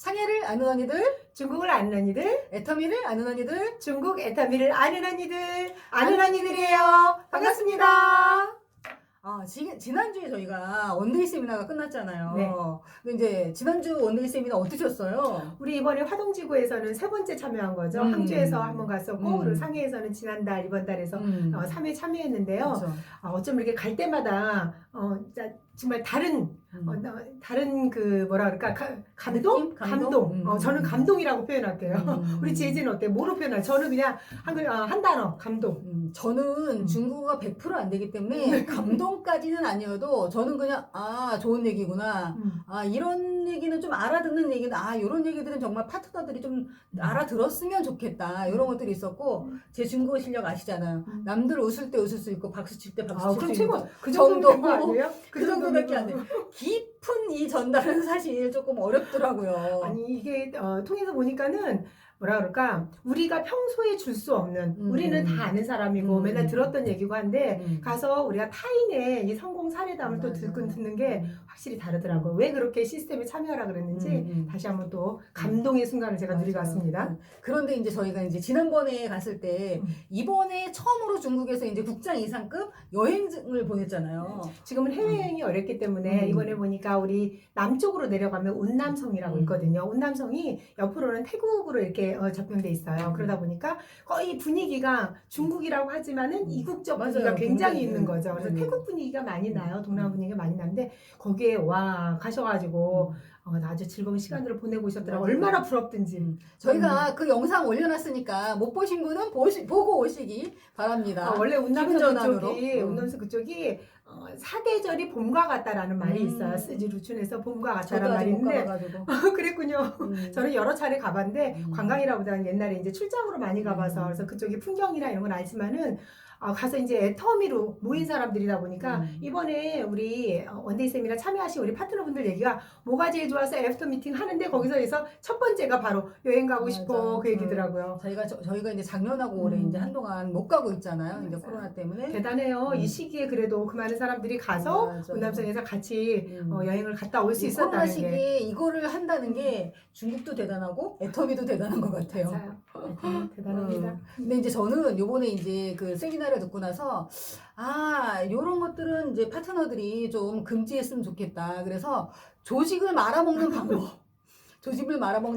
상해를 아는 언니들, 중국을 아는 언니들, 애터미를 아는 언니들, 중국 애터미를 아는 언니들, 아는 언니들이에요. 반갑습니다. 지난주에 저희가 원데이 세미나가 끝났잖아요. 네. 근데 이제 지난주 원데이 세미나 어떠셨어요? 우리 이번에 화동지구에서는 세 번째 참여한 거죠. 음. 항주에서 한 번 갔었고, 음. 그리고 상해에서는 지난달, 이번 달에서 3회 참여했는데요. 그렇죠. 어쩜 이렇게 갈 때마다 정말 다른 다른 뭐라 그럴까 감동? 느낌? 감동? 저는 감동이라고 표현할게요. 우리 지혜진은 어때? 뭐로 표현할? 저는 그냥 한 단어 감동. 저는 중국어가 100% 안 되기 때문에 감동까지는 아니어도 저는 그냥 좋은 얘기구나. 이런 얘기는 좀 알아듣는 얘기는 이런 얘기들은 정말 파트너들이 좀 알아들었으면 좋겠다. 이런 것들이 있었고 제 중국어 실력 아시잖아요. 남들 웃을 때 웃을 수 있고 박수 칠 때 박수 칠 수 있고 그 정도 된거 아니에요? 그 정도밖에 안 돼. 깊은 이 전달은 사실 조금 어렵더라고요. 아니 이게 통해서 보니까는 뭐라 그럴까 우리가 평소에 줄 수 없는 우리는 다 아는 사람이고 맨날 들었던 얘기고 한데 가서 우리가 타인의 이 성공 사례담을 또 듣는 게 확실히 다르더라고요. 왜 그렇게 시스템에 참여하라 그랬는지 다시 한번 또 감동의 순간을 제가 누리고 왔습니다. 그런데 이제 저희가 이제 지난번에 갔을 때 이번에 처음으로 중국에서 이제 국장 이상급 여행을 보냈잖아요. 지금은 해외여행이 어렵기 때문에 이번에 보니까 우리 남쪽으로 내려가면 운남성이라고 있거든요. 운남성이 옆으로는 태국으로 이렇게 접근돼 있어요. 그러다 보니까 거의 분위기가 중국이라고 하지만은 이국적 분위기가 굉장히 있는 거죠. 그래서 태국 분위기가 많이 나요. 동남아 분위기가 많이 나는데 거기에 가셔가지고 아주 즐거운 시간들을 보내고 오셨더라고요. 얼마나 부럽든지. 저희가 그 영상 올려놨으니까 못 보신 분은 보고 오시기 바랍니다. 원래 운남성 운남성 그쪽이 사계절이 봄과 같다라는 말이 있어요. 쓰지 루춘에서 봄과 같다라는 말이 있는데 그랬군요. 저는 여러 차례 가봤는데 관광이라보다는 옛날에 이제 출장으로 많이 가봐서 그래서 그쪽이 풍경이나 이런 건 알지만은 가서 이제 애터미로 모인 사람들이다 보니까 이번에 우리 원데이 세미나 참여하신 우리 파트너분들 얘기가 뭐가 제일 좋아서 애프터 미팅 하는데 거기서 첫 번째가 바로 여행 가고 싶어 그 얘기더라고요. 저희가 이제 작년하고 올해 이제 한동안 못 가고 있잖아요. 이제 코로나 때문에. 대단해요. 이 시기에 그래도 그 많은 사람들이 가서 운남성에서 같이 여행을 갔다 올 수 있었다는 코로나 시기에 이거를 한다는 게 중국도 대단하고 애터미도 대단한 것 같아요. 맞아요. 대단합니다. 근데 이제 저는 요번에 이제 그 세미나를 듣고 나서 요런 것들은 이제 파트너들이 좀 금지했으면 좋겠다. 그래서 조직을 말아먹는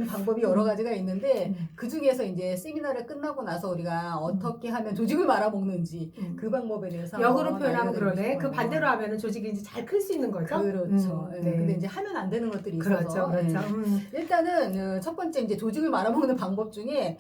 방법이 여러 가지가 있는데 그 중에서 이제 세미나를 끝나고 나서 우리가 어떻게 하면 조직을 말아먹는지 그 방법에 대해서 역으로 표현하면 그러네. 그 반대로 하면은 조직이 이제 잘 클 수 있는 거죠. 그렇죠. 네. 근데 이제 하면 안 되는 것들이 있어서 그렇죠. 일단은 첫 번째 이제 조직을 말아먹는 방법 중에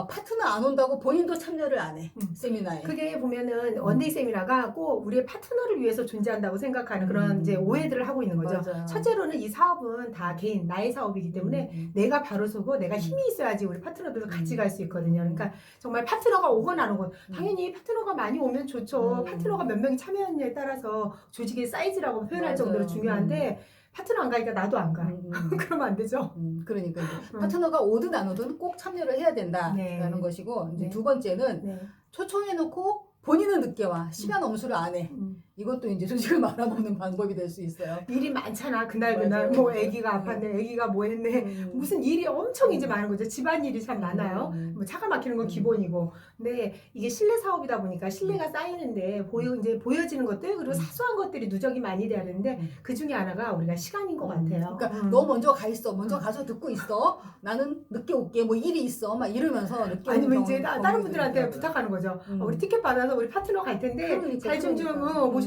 파트너 안 온다고 본인도 참여를 안 해. 세미나에. 그게 보면은 원데이 세미나가 꼭 우리의 파트너를 위해서 존재한다고 생각하는 그런 이제 오해들을 하고 있는 거죠. 맞아요. 첫째로는 이 사업은 다 개인 나의 사업이기 때문에 내가 바로 서고 내가 힘이 있어야지 우리 파트너들도 같이 갈 수 있거든요. 그러니까 정말 파트너가 오건 안 오건 당연히 파트너가 많이 오면 좋죠. 파트너가 몇 명이 참여했냐에 따라서 조직의 사이즈라고 표현할 정도로 중요한데 파트너 안 가니까 나도 안 가. 그러면 안 되죠. 그러니까 파트너가 오든 안 오든 꼭 참여를 해야 된다라는 것이고 이제 두 번째는 초청해놓고 본인은 늦게 와. 시간 엄수를 안 해. 이것도 이제 조직을 말아먹는 방법이 될 수 있어요. 일이 많잖아. 그날 뭐 아기가 아팠네. 아기가 뭐 했네. 무슨 일이 엄청 이제 많은 거죠. 집안일이 참 많아요. 뭐 차가 막히는 건 기본이고. 근데 이게 실내 사업이다 보니까 실내가 쌓이는데 이제 보여지는 것들 그리고 사소한 것들이 누적이 많이 돼야 되는데 그 중에 하나가 우리가 시간인 것 같아요. 그러니까 너 먼저 가 있어. 먼저 가서 듣고 있어. 나는 늦게 올게. 뭐 일이 있어. 막 이러면서 늦게 아니면 이제 다른 분들한테 부탁하는 거죠. 우리 티켓 받아서 우리 파트너 갈 텐데 잘 좀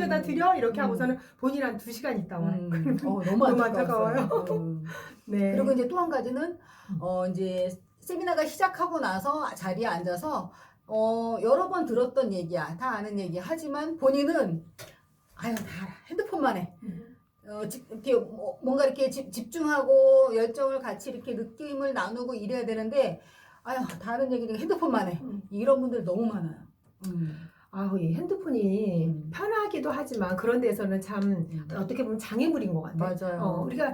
모셔다 드려 이렇게 하고서는 본인 한 2시간 있다 와요. 너무 안타까워요. 네. 그리고 이제 또 한 가지는 이제 세미나가 시작하고 나서 자리에 앉아서 여러 번 들었던 얘기야. 다 아는 얘기 하지만 본인은 다 알아. 핸드폰만 해. 이렇게 뭔가 이렇게 집중하고 열정을 같이 이렇게 느낌을 나누고 이래야 되는데 다른 얘기는 핸드폰만 해. 이런 분들 너무 많아요. 이 핸드폰이 편하기도 하지만 그런 데서는 참 어떻게 보면 장애물인 것 같아. 맞아요. 우리가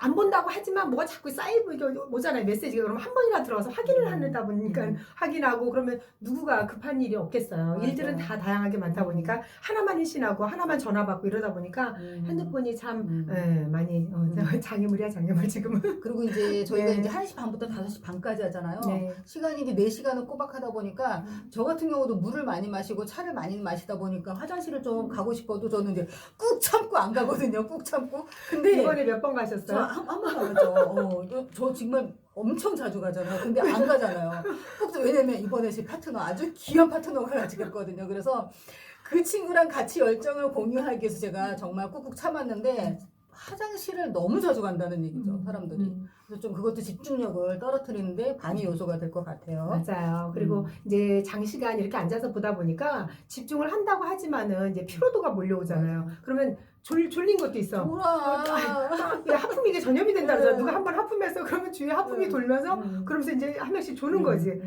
안 본다고 하지만 뭐가 자꾸 쌓이고 이게 오잖아요. 메시지가. 그러면 한 번이나 들어가서 확인을 하다 보니까 확인하고 그러면 누구가 급한 일이 없겠어요. 맞아요. 일들은 다 다양하게 많다 보니까 하나만 회신하고 하나만 전화 받고 이러다 보니까 핸드폰이 참 많이 장애물이야 장애물 지금은. 그리고 이제 저희가 네. 이제 1시 반부터 5시 반까지 하잖아요. 네. 시간이 이제 4시간을 꼬박 하다 보니까 저 같은 경우도 물을 많이 마시고 차를 많이 마시다 보니까 화장실을 좀 가고 싶어도 저는 이제 꾹 참고 안 가거든요. 꾹 참고. 근데 이번에 몇 번 저 가셨어요? 한 번도 안 가죠. 저 정말 엄청 자주 가잖아요. 근데 안 가잖아요. 왜냐면 이번에 제 파트너 아주 귀한 파트너가 같이 갔거든요. 그래서 그 친구랑 같이 열정을 공유하기 위해서 제가 정말 꾹꾹 참았는데 화장실을 너무 자주 간다는 얘기죠, 사람들이. 그래서 좀 그것도 집중력을 떨어뜨리는데 방해 요소가 될 것 같아요. 맞아요. 그리고 이제 장시간 이렇게 앉아서 보다 보니까 집중을 한다고 하지만은 이제 피로도가 몰려오잖아요. 그러면 졸린 것도 있어. 뭐라. 하품이 이게 전염이 된다 그러잖아. 누가 한번 하품해서 그러면 주위에 하품이 돌면서 그러면서 이제 한 명씩 조는 거지.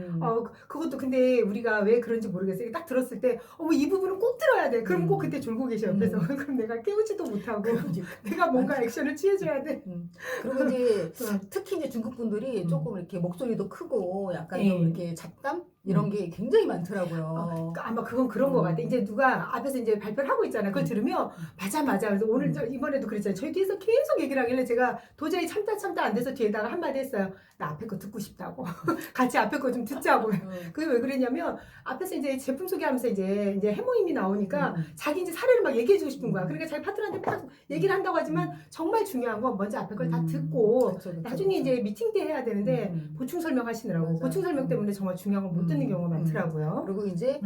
그것도 근데 우리가 왜 그런지 모르겠어요. 딱 들었을 때 이 부분은 꼭 들어야 돼. 그럼 꼭 그때 졸고 계셔 옆에서. 그럼 내가 깨우지도 못하고 내가 뭔가 액션을 취해줘야 돼. 그리고 이제 특히 이제 중국 분들이 조금 이렇게 목소리도 크고 약간 좀 이렇게 잡담 이런 게 굉장히 많더라고요. 아마 그건 그런 것 같아. 이제 누가 앞에서 이제 발표를 하고 있잖아요. 그걸 들으면 맞아. 그래서 오늘 이번에도 그랬잖아요. 저희 뒤에서 계속 얘기를 하길래 제가 도저히 참다 안 돼서 뒤에다가 한마디 했어요. 나 앞에 거 듣고 싶다고. 같이 앞에 거 좀 듣자고. 그게 왜 그랬냐면 앞에서 이제 제품 소개하면서 이제 해모임이 나오니까 자기 이제 사례를 막 얘기해주고 싶은 거야. 그러니까 자기 파트너한테 막 얘기를 한다고 하지만 정말 중요한 건 먼저 앞에 걸 다 듣고 나중에 이제 미팅 때 해야 되는데 보충 설명하시느라고. 맞아요. 보충 설명 때문에 정말 중요한 걸 못 듣는 경우가 많더라고요. 그리고 이제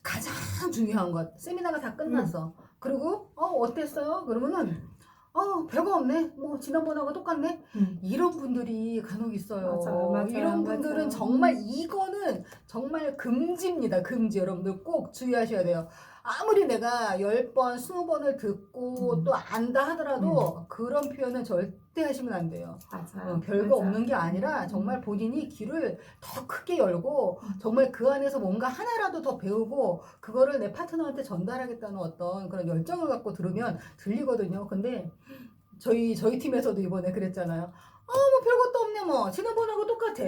가장 중요한 것 세미나가 다 끝났어. 그리고 어땠어요? 그러면은 별거 없네. 뭐 지난번하고 똑같네. 이런 분들이 간혹 있어요. 맞아요. 이런 분들은 정말 이거는 정말 금지입니다. 금지. 여러분들 꼭 주의하셔야 돼요. 아무리 내가 10번, 20번을 듣고 또 안다 하더라도 그런 표현은 절대 하시면 안 돼요. 맞아요. 별거 없는 게 아니라 정말 본인이 귀를 더 크게 열고 정말 그 안에서 뭔가 하나라도 더 배우고 그거를 내 파트너한테 전달하겠다는 어떤 그런 열정을 갖고 들으면 들리거든요. 근데 저희 팀에서도 이번에 그랬잖아요. 뭐 별것도 없네 뭐 지난번하고 똑같아.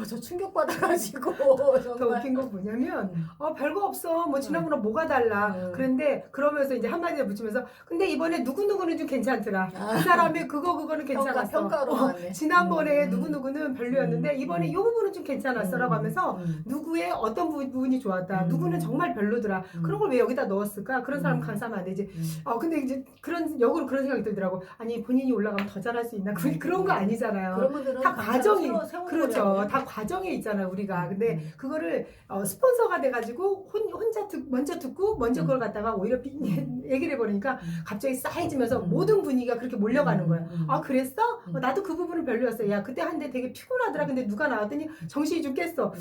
저 충격받아가지고 더 정말 웃긴 건 뭐냐면 별거 없어 뭐 지난번에 뭐가 달라 그런데 그러면서 이제 한마디를 붙이면서 근데 이번에 누구누구는 좀 괜찮더라 그 사람의 그거는 괜찮았어 평가로 나왔네. 지난번에 누구누구는 별로였는데 이번에 이 부분은 좀 괜찮았어 라고 하면서 누구의 어떤 부분이 좋았다 누구는 정말 별로더라 그런 걸 왜 여기다 넣었을까 그런 사람 감사하면 안 되지 근데 이제 역으로 그런 생각이 들더라고 아니 본인이 올라가면 더 잘할 수 있나 그런 거 아니잖아요 그런 분들은 다 과정이 그렇죠. 다 과정에 있잖아요 우리가 근데 그거를 스폰서가 돼가지고 혼자 먼저 듣고 먼저 그걸 갖다가 오히려 얘기를 해버리니까 갑자기 싸해지면서 모든 분위기가 그렇게 몰려가는 거예요 그랬어? 나도 그 부분은 별로였어 야 그때 한데 되게 피곤하더라 근데 누가 나왔더니 정신이 좀 깼어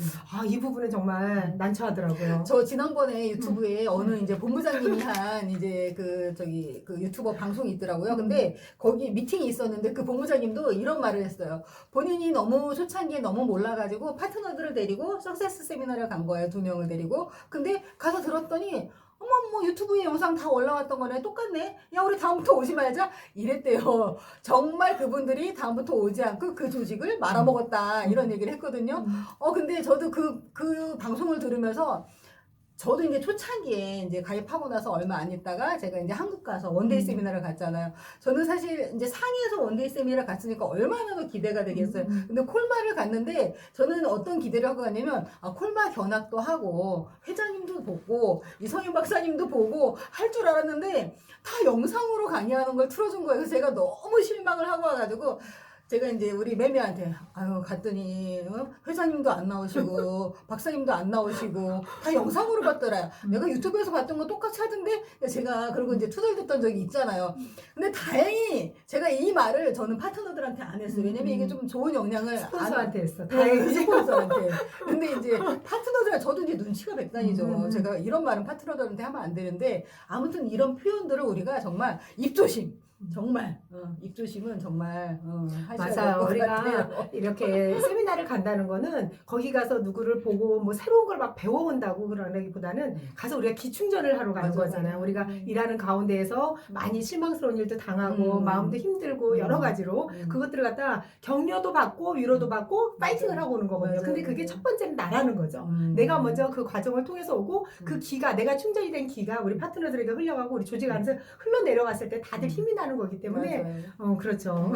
이 부분은 정말 난처하더라고요 저 지난번에 유튜브에 어느 이제 본부장님이 한 이제 그 유튜버 방송이 있더라고요 근데 거기 미팅이 있었는데 그 본부장님도 이런 말을 했어요 본인이 너무 초창기에 너무 몰라가지고 파트너들을 데리고 석세스 세미나를 간 거예요. 2명을 데리고. 근데 가서 들었더니 뭐 유튜브에 영상 다 올라왔던 거네. 똑같네. 야 우리 다음부터 오지 말자. 이랬대요. 정말 그분들이 다음부터 오지 않고 그 조직을 말아먹었다. 이런 얘기를 했거든요. 근데 저도 그 방송을 들으면서 저도 이제 초창기에 이제 가입하고 나서 얼마 안 있다가 제가 이제 한국 가서 원데이 세미나를 갔잖아요. 저는 사실 이제 상해에서 원데이 세미나를 갔으니까 얼마나 더 기대가 되겠어요. 근데 콜마를 갔는데 저는 어떤 기대를 하고 갔냐면 콜마 견학도 하고 회장님도 보고 이성윤 박사님도 보고 할 줄 알았는데 다 영상으로 강의하는 걸 틀어준 거예요. 그래서 제가 너무 실망을 하고 와가지고 제가 이제 우리 매매한테 갔더니 회장님도 안 나오시고 박사님도 안 나오시고 다 영상으로 봤더라. 내가 유튜브에서 봤던 거 똑같이 하던데 제가 그러고 이제 투덜댔던 적이 있잖아요. 근데 다행히 제가 이 말을 저는 파트너들한테 안 했어요. 왜냐면 이게 좀 좋은 영향을 스폰서한테 했어. 다행히 스폰서한테. 근데 이제 파트너들 저도 이제 눈치가 백단이죠. 제가 이런 말은 파트너들한테 하면 안 되는데 아무튼 이런 표현들을 우리가 정말 입조심. 정말 입조심은 정말 하셔야 맞아요. 될것 우리가 같아요. 이렇게 세미나를 간다는 거는 거기 가서 누구를 보고 뭐 새로운 걸 막 배워온다고 그러기보다는 가서 우리가 기충전을 하러 가는 맞아, 거잖아요. 맞아. 우리가 일하는 가운데에서 많이 실망스러운 일도 당하고 마음도 힘들고 여러 가지로 그것들을 갖다 격려도 받고 위로도 받고 파이팅을 하고 오는 거거든요. 맞아요. 근데 그게 첫 번째는 나라는 거죠. 내가 먼저 그 과정을 통해서 오고 그 기가 내가 충전이 된 기가 우리 파트너들에게 흘러가고 우리 조직 안에서 흘러내려갔을 때 다들 힘이 나는 거기 때문에 그렇죠.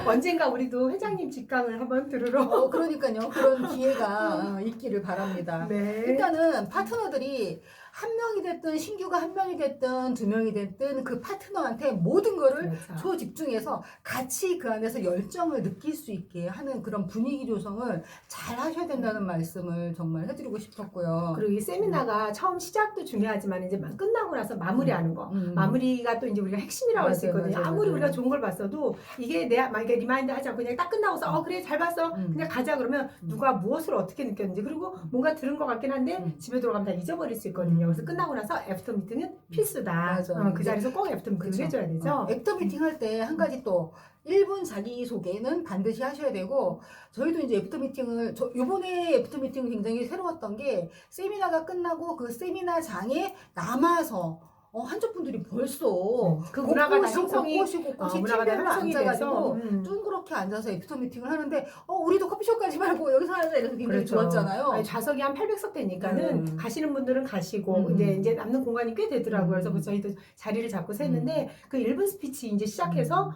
언젠가 우리도 회장님 직강을 한번 들으러. 그러니까요. 그런 기회가 있기를 바랍니다. 네. 일단은 파트너들이 한 명이 됐든 신규가 한 명이 됐든 두 명이 됐든 그 파트너한테 모든 거를 그렇죠. 초집중해서 같이 그 안에서 열정을 느낄 수 있게 하는 그런 분위기 조성을 잘 하셔야 된다는 말씀을 정말 해드리고 싶었고요. 그리고 이 세미나가 처음 시작도 중요하지만 이제 끝나고 나서 마무리하는 거. 마무리가 또 이제 우리가 핵심이라고 할 수 있거든요. 맞아요. 아무리 우리가 좋은 걸 봤어도 이게 내가 만약에 리마인드 하지 않고 그냥 딱 끝나고서 그래 잘 봤어 그냥 가자 그러면 누가 무엇을 어떻게 느꼈는지 그리고 뭔가 들은 것 같긴 한데 집에 들어가면 다 잊어버릴 수 있거든요. 그래서 끝나고 나서 애프터 미팅은 필수다. 맞아. 그 자리에서 꼭 애프터 미팅을 해줘야 되죠. 애프터 미팅 할 때 한 가지 또 1분 자기소개는 반드시 하셔야 되고 저희도 이제 애프터 미팅을 요번에 애프터 미팅은 굉장히 새로웠던 게 세미나가 끝나고 그 세미나장에 남아서 한쪽 분들이 벌써 그 문화가 다 곳곳이 문화가 다 팀별로 형성이 앉아가지고 돼서 둥그렇게 앉아서 애프터 미팅을 하는데 우리도 커피숍 가지 말고 여기서 하자 이래서 굉장히 그렇죠. 좋았잖아요. 아니, 좌석이 한 800석 되니까는 가시는 분들은 가시고 이제 남는 공간이 꽤 되더라고요. 그래서 저희도 자리를 잡고 샜는데 그 1분 스피치 이제 시작해서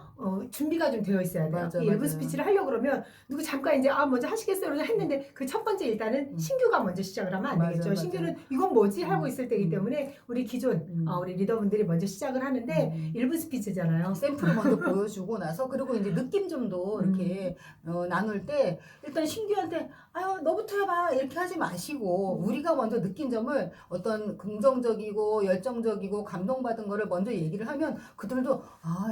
준비가 좀 되어 있어야 돼요. 맞아, 이 1분 맞아요. 스피치를 하려고 그러면 누구 잠깐 이제 먼저 하시겠어요? 그래서 했는데 그 첫 번째 일단은 신규가 먼저 시작을 하면 안 되겠죠. 맞아. 신규는 이건 뭐지 하고 있을 때이기 때문에 우리 기존 우리 리더분들이 먼저 시작을 하는데 1분 스피치잖아요. 샘플을 먼저 보여주고 나서 그리고 이제 느낌점도 이렇게 나눌 때 일단 신규한테 아유 너부터 해봐 이렇게 하지 마시고 우리가 먼저 느낀 점을 어떤 긍정적이고 열정적이고 감동받은 거를 먼저 얘기를 하면 그들도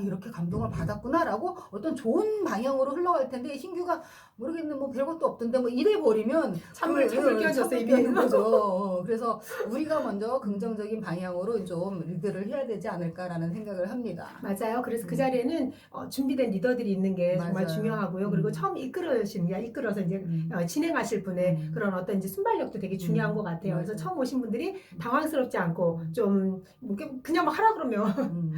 이렇게 감동을 받았구나라고 어떤 좋은 방향으로 흘러갈 텐데 신규가 모르겠네 뭐 별것도 없던데 뭐 이래 버리면 찬물 끼얹었어 이미. 거죠. 그래서 우리가 먼저 긍정적인 방향으로 좀 리드를 해야 되지 않을까라는 생각을 합니다. 맞아요. 그래서 그 자리에는 준비된 리더들이 있는 게 정말 맞아요. 중요하고 그리고 처음 이끌어서 이제 진행하실 분의 그런 어떤 이제 순발력도 되게 중요한 것 같아요. 그래서 처음 오신 분들이 당황스럽지 않고 좀 그냥 막 하라 그러면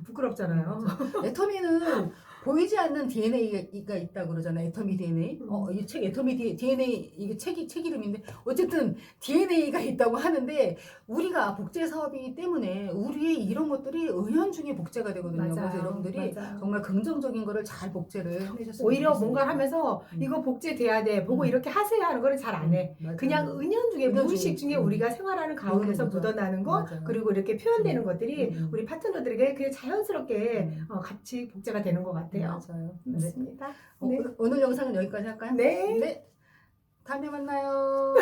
부끄럽잖아요. 애터미는 보이지 않는 DNA가 있다고 그러잖아요. 애터미 DNA. 이 책 애터미 DNA 이게 책 이름인데 어쨌든 DNA가 있다고 하는데 우리가 복제 사업이기 때문에 우리의 이런 것들이 은연중에 복제가 되거든요. 맞아요. 그래서 여러분들이 맞아요. 정말 긍정적인 거를 잘 복제를 해내셨으면 오히려 좋겠습니다. 뭔가 하면서 이거 복제돼야 돼 보고 이렇게 하세요 하는 거를 잘 안 해. 맞아요. 그냥 은연중에 무의식 중에 우리가 생활하는 가운데서 거죠. 묻어나는 거 맞아요. 그리고 이렇게 표현되는 것들이 우리 파트너들에게 그게 자연스럽게 같이 복제가 되는 것 같아요. 맞아요. 맞습니다. 네. 오늘 영상은 여기까지 할까요? 네. 네. 다음에 만나요.